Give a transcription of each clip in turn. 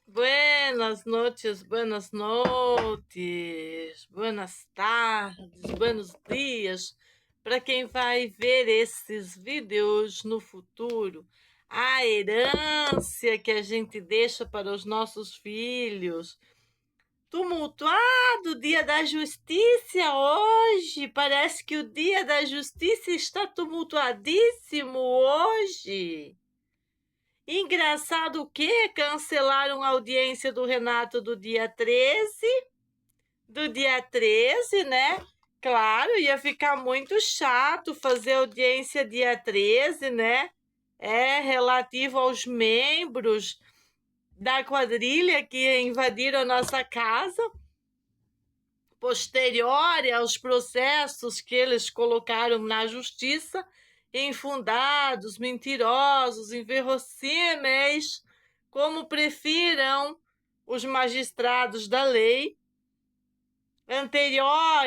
Buenas noches, buenas tardes, buenos dias para quem vai ver esses vídeos no futuro. A herança que a gente deixa para os nossos filhos. Tumultuado Dia da Justiça hoje. Parece que o Dia da Justiça está tumultuadíssimo hoje. Engraçado o quê? Cancelaram a audiência do Renato do dia 13. Do dia 13, né? Claro, ia ficar muito chato fazer audiência dia 13, né? É relativo aos membros da quadrilha que invadiram a nossa casa, posterior aos processos que eles colocaram na justiça, infundados, mentirosos, inverossímeis, como prefiram os magistrados da lei. Anterior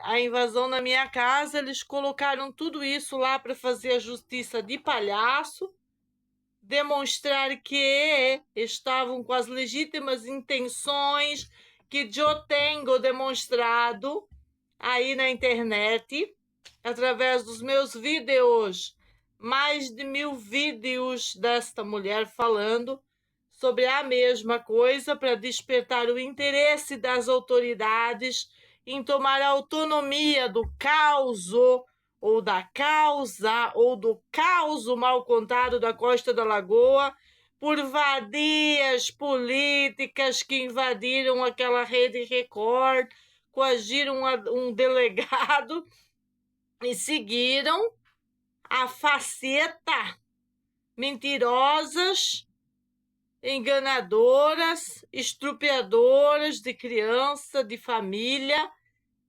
à invasão na minha casa, eles colocaram tudo isso lá para fazer a justiça de palhaço, demonstrar que estavam com as legítimas intenções que eu tenho demonstrado aí na internet, através dos meus vídeos, mais de 1000 vídeos desta mulher falando sobre a mesma coisa para despertar o interesse das autoridades em tomar a autonomia do caos ou da causa ou do caos mal contado da Costa da Lagoa por vadias políticas que invadiram aquela rede Record, coagiram um delegado e seguiram a faceta mentirosas, enganadoras, estrupiadoras de criança, de família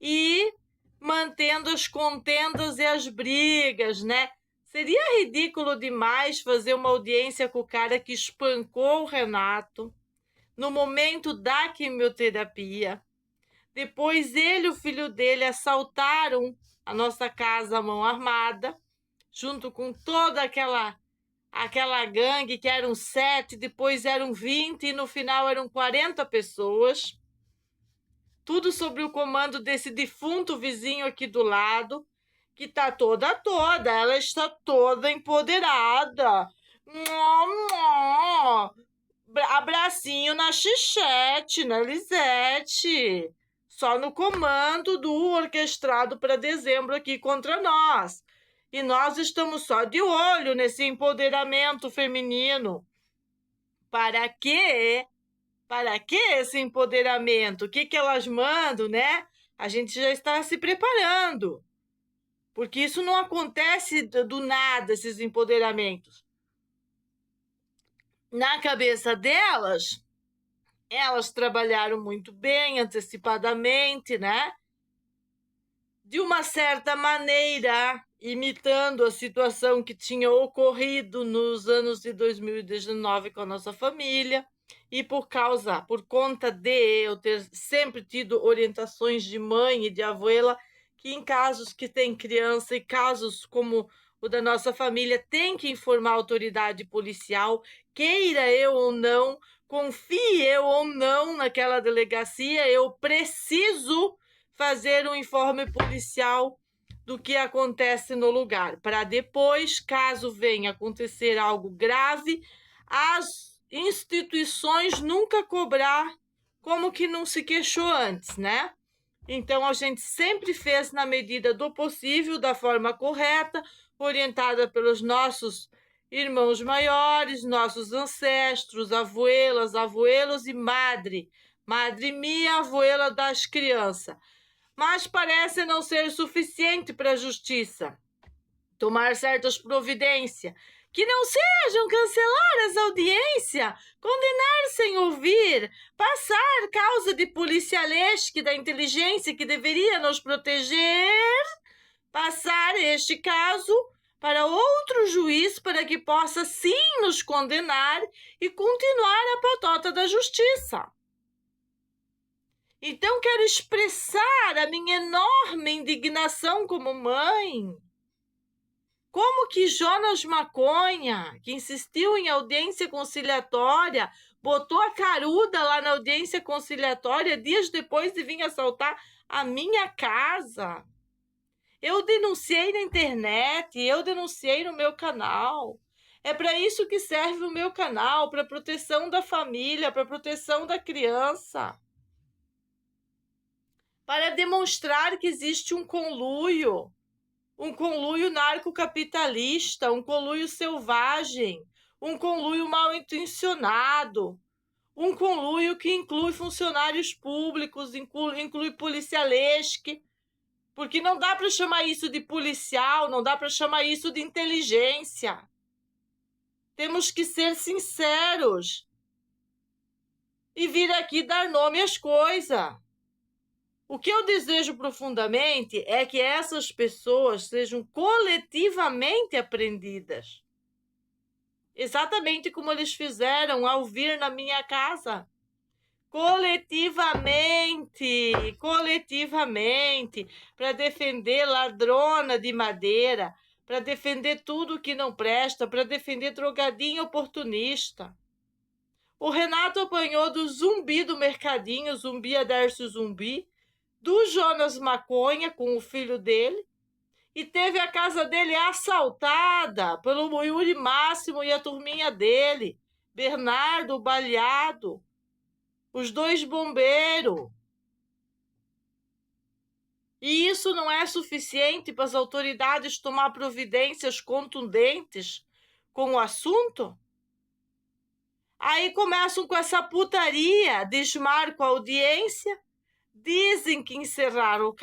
e mantendo as contendas e as brigas, né? Seria ridículo demais fazer uma audiência com o cara que espancou o Renato no momento da quimioterapia. Depois ele e o filho dele assaltaram a nossa casa à mão armada, junto com toda aquela gangue que eram 7, depois eram 20 e no final eram 40 pessoas. Tudo sobre o comando desse defunto vizinho aqui do lado, que tá toda, ela está toda empoderada. Abracinho na Xichete, na Lisete. Só no comando do orquestrado para dezembro aqui contra nós. E nós estamos só de olho nesse empoderamento feminino. Para quê? Para que esse empoderamento? O que elas mandam, né? A gente já está se preparando. Porque isso não acontece do nada, esses empoderamentos. Na cabeça delas, elas trabalharam muito bem, antecipadamente, né? De uma certa maneira, imitando a situação que tinha ocorrido nos anos de 2019 com a nossa família. E por conta de eu ter sempre tido orientações de mãe e de abuela, que em casos que tem criança e casos como o da nossa família, tem que informar a autoridade policial, queira eu ou não, confie eu ou não naquela delegacia, eu preciso fazer um informe policial do que acontece no lugar, para depois, caso venha acontecer algo grave, as instituições nunca cobrar como que não se queixou antes, né? Então a gente sempre fez na medida do possível, da forma correta, orientada pelos nossos irmãos maiores, nossos ancestros, abuelas, abuelos e madre minha, abuela das crianças. Mas parece não ser suficiente para a justiça tomar certas providências, que não sejam cancelar as audiências, condenar sem ouvir, passar causa de policialesque da inteligência que deveria nos proteger, passar este caso para outro juiz para que possa sim nos condenar e continuar a patota da justiça. Então quero expressar a minha enorme indignação como mãe Como que Jonas Maconha, que insistiu em audiência conciliatória, botou a caruda lá na audiência conciliatória dias depois de vir assaltar a minha casa? Eu denunciei na internet, eu denunciei no meu canal. É para isso que serve o meu canal, para proteção da família, para proteção da criança. Para demonstrar que existe um conluio narcocapitalista, um conluio selvagem, um conluio mal intencionado, um conluio que inclui funcionários públicos, inclui policialesque, porque não dá para chamar isso de policial, não dá para chamar isso de inteligência. Temos que ser sinceros e vir aqui dar nome às coisas. O que eu desejo profundamente é que essas pessoas sejam coletivamente apreendidas. Exatamente como eles fizeram ao vir na minha casa. Coletivamente, para defender ladrona de madeira, para defender tudo que não presta, para defender drogadinho oportunista. O Renato apanhou do Zumbi do Mercadinho, Zumbi Adércio Zumbi, do Jonas Maconha com o filho dele, e teve a casa dele assaltada pelo Yuri Máximo e a turminha dele, Bernardo baleado, os 2 bombeiros. E isso não é suficiente para as autoridades tomar providências contundentes com o assunto? Aí começam com essa putaria, desmarcam a audiência, dizem que encerraram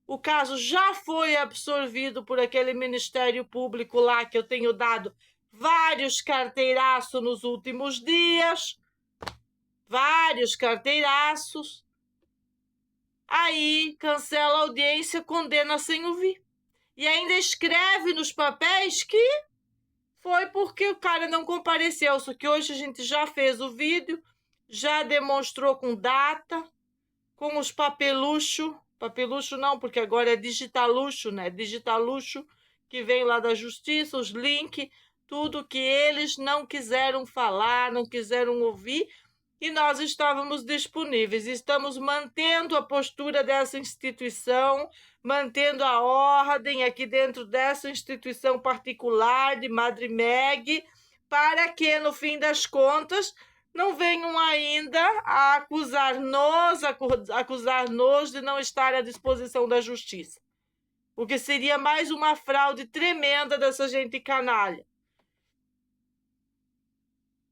o caso já foi absorvido por aquele Ministério Público lá que eu tenho dado vários carteiraços nos últimos dias, vários carteiraços. Aí cancela a audiência, condena sem ouvir. E ainda escreve nos papéis que foi porque o cara não compareceu. Só que hoje a gente já fez o vídeo, já demonstrou com data, com os papelucho. Papelucho não, porque agora é digitaluxo, né? Digitaluxo que vem lá da justiça, os links, tudo que eles não quiseram falar, não quiseram ouvir. E nós estávamos disponíveis, estamos mantendo a postura dessa instituição, mantendo a ordem aqui dentro dessa instituição particular de Madre Meg, para que, no fim das contas, não venham ainda a acusar-nos de não estar à disposição da justiça. O que seria mais uma fraude tremenda dessa gente canalha.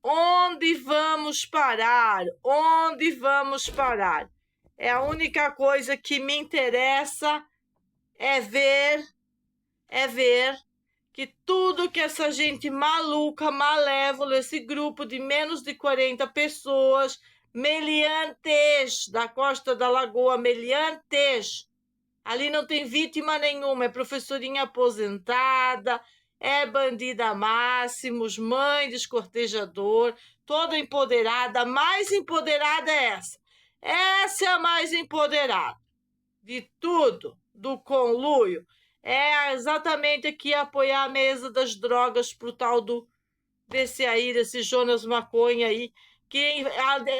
Onde vamos parar? Onde vamos parar? É a única coisa que me interessa é ver que tudo que essa gente maluca, malévola, esse grupo de menos de 40 pessoas, meliantes da Costa da Lagoa, meliantes, ali não tem vítima nenhuma, é professorinha aposentada, é bandida Máximos, mãe de escortejador, toda empoderada. A mais empoderada é essa. Essa é a mais empoderada de tudo, do conluio. É exatamente aqui apoiar a mesa das drogas pro tal desse Jonas Maconha aí, que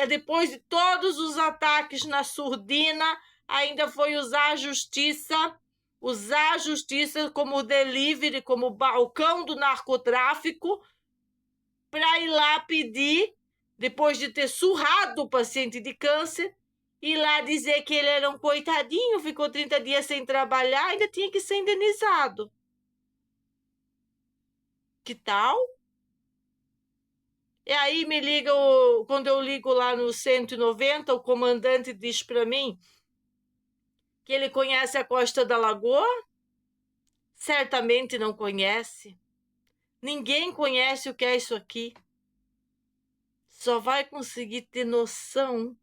depois de todos os ataques na surdina, ainda foi usar a justiça como delivery, como balcão do narcotráfico, para ir lá pedir, depois de ter surrado o paciente de câncer, ir lá dizer que ele era um coitadinho, ficou 30 dias sem trabalhar, ainda tinha que ser indenizado. Que tal? E aí me liga, quando eu ligo lá no 190, o comandante diz para mim que ele conhece a Costa da Lagoa. Certamente não conhece. Ninguém conhece o que é isso aqui. Só vai conseguir ter noção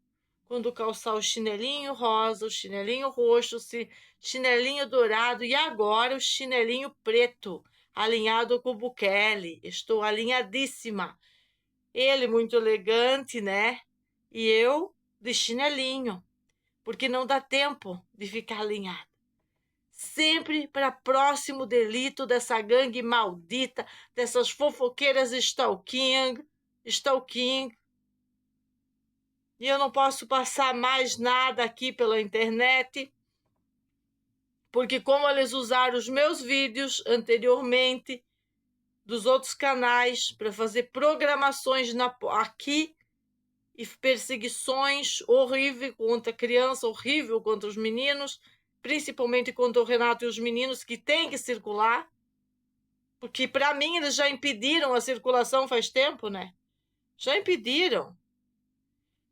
quando calçar o chinelinho rosa, o chinelinho roxo, o chinelinho dourado e agora o chinelinho preto, alinhado com o Bukele. Estou alinhadíssima. Ele muito elegante, né? E eu de chinelinho, porque não dá tempo de ficar alinhada. sempre para próximo delito dessa gangue maldita, dessas fofoqueiras stalking. E eu não posso passar mais nada aqui pela internet, porque como eles usaram os meus vídeos anteriormente dos outros canais para fazer programações aqui e perseguições horríveis contra a criança, horrível contra os meninos, principalmente contra o Renato e os meninos que têm que circular, porque para mim eles já impediram a circulação faz tempo, né? Já impediram.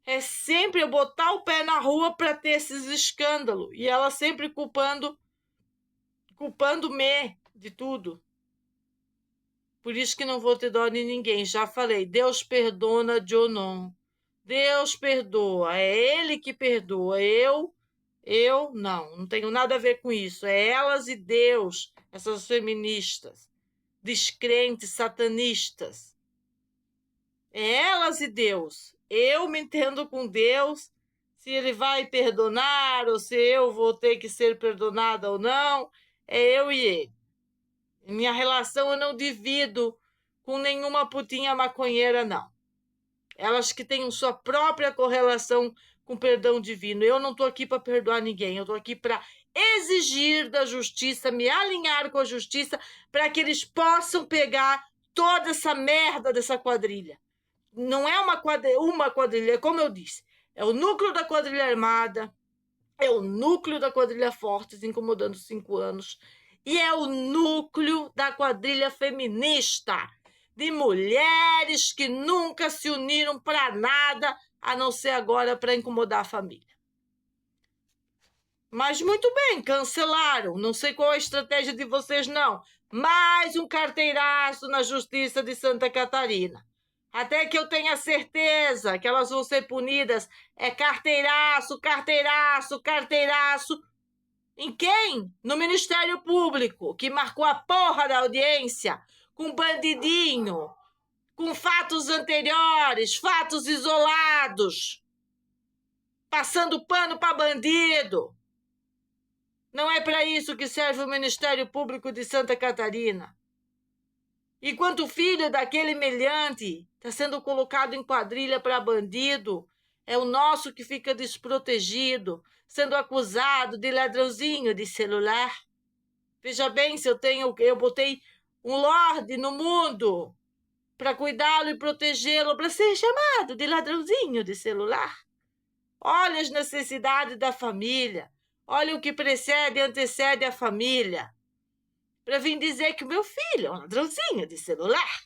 É sempre eu botar o pé na rua para ter esses escândalos e ela sempre culpando-me de tudo. Por isso que não vou ter dó de ninguém. Já falei, Deus perdona, Jonon. Deus perdoa, é Ele que perdoa. Eu não tenho nada a ver com isso. É elas e Deus, essas feministas, descrentes, satanistas. É elas e Deus. Eu me entendo com Deus, se Ele vai perdonar ou se eu vou ter que ser perdonada ou não, é eu e Ele. Minha relação eu não divido com nenhuma putinha maconheira, não. Elas que têm sua própria correlação com perdão divino. Eu não estou aqui para perdoar ninguém, eu estou aqui para exigir da justiça, me alinhar com a justiça, para que eles possam pegar toda essa merda dessa quadrilha. Não é uma quadrilha, como eu disse, é o núcleo da quadrilha armada, é o núcleo da quadrilha Fortes, incomodando 5 anos, e é o núcleo da quadrilha feminista, de mulheres que nunca se uniram para nada, a não ser agora para incomodar a família. Mas muito bem, cancelaram. Não sei qual é a estratégia de vocês, não. Mais um carteiraço na Justiça de Santa Catarina. Até que eu tenha certeza que elas vão ser punidas. É carteiraço, carteiraço, carteiraço. Em quem? No Ministério Público, que marcou a porra da audiência com bandidinho, com fatos anteriores, fatos isolados, passando pano para bandido. Não é para isso que serve o Ministério Público de Santa Catarina. Enquanto o filho daquele meliante está sendo colocado em quadrilha para bandido, é o nosso que fica desprotegido, sendo acusado de ladrãozinho de celular. Veja bem, se eu botei um lorde no mundo para cuidá-lo e protegê-lo, para ser chamado de ladrãozinho de celular. Olha as necessidades da família. Olha o que precede e antecede a família. Para vir dizer que o meu filho é um ladrãozinho de celular.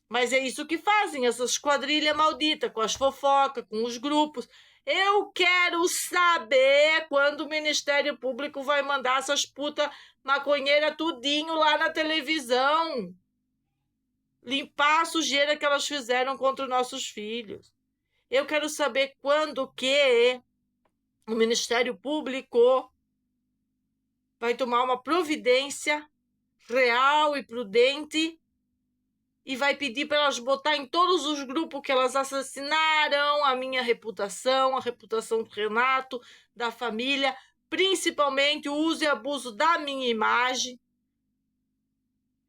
Mas é isso que fazem essas quadrilhas malditas, com as fofocas, com os grupos. Eu quero saber quando o Ministério Público vai mandar essas putas maconheiras tudinho lá na televisão. Limpar a sujeira que elas fizeram contra os nossos filhos. Eu quero saber quando que o Ministério Público vai tomar uma providência real e prudente e vai pedir para elas botar em todos os grupos que elas assassinaram a minha reputação, a reputação do Renato, da família, principalmente o uso e abuso da minha imagem.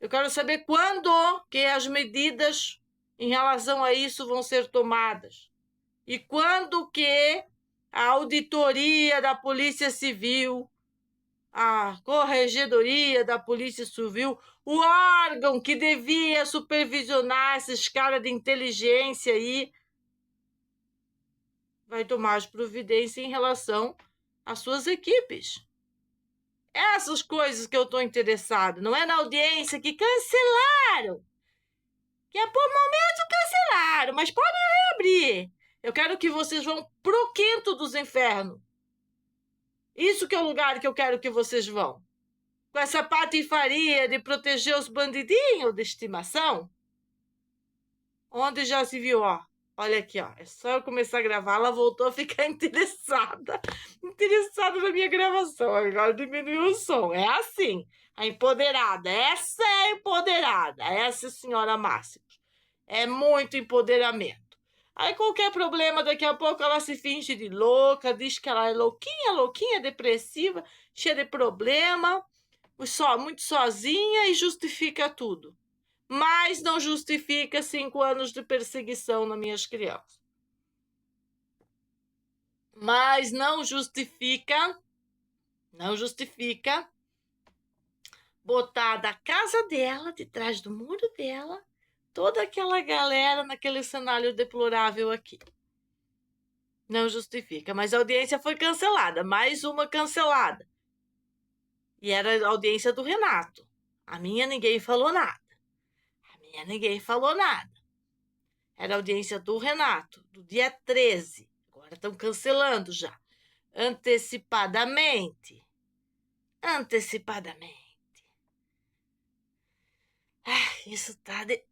Eu quero saber quando que as medidas em relação a isso vão ser tomadas. E quando que a auditoria da Polícia Civil, a Corregedoria da Polícia Civil, o órgão que devia supervisionar esses caras de inteligência aí, vai tomar as providências em relação às suas equipes. Essas coisas que eu estou interessado, não é na audiência que cancelaram. Que é por momento cancelaram, mas podem reabrir. Eu quero que vocês vão pro quinto dos infernos. Isso que é o lugar que eu quero que vocês vão. Com essa patifaria de proteger os bandidinhos de estimação. Onde já se viu, ó. Olha aqui, ó. É só eu começar a gravar, ela voltou a ficar interessada. Interessada na minha gravação. Agora diminuiu o som. É assim. A empoderada. Essa é a empoderada. Essa é a senhora Máximos. É muito empoderamento. Aí qualquer problema, daqui a pouco ela se finge de louca, diz que ela é louquinha, depressiva, cheia de problema, muito sozinha e justifica tudo. Mas não justifica 5 anos de perseguição nas minhas crianças. Mas não justifica botar da casa dela, de trás do muro dela, toda aquela galera naquele cenário deplorável aqui. Não justifica, mas a audiência foi cancelada, mais uma cancelada. E era a audiência do Renato. A minha ninguém falou nada. Era a audiência do Renato, do dia 13. Agora estão cancelando já. Antecipadamente. Isso tá de...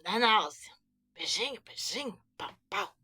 dá náusea. Beijinho, pau, pau.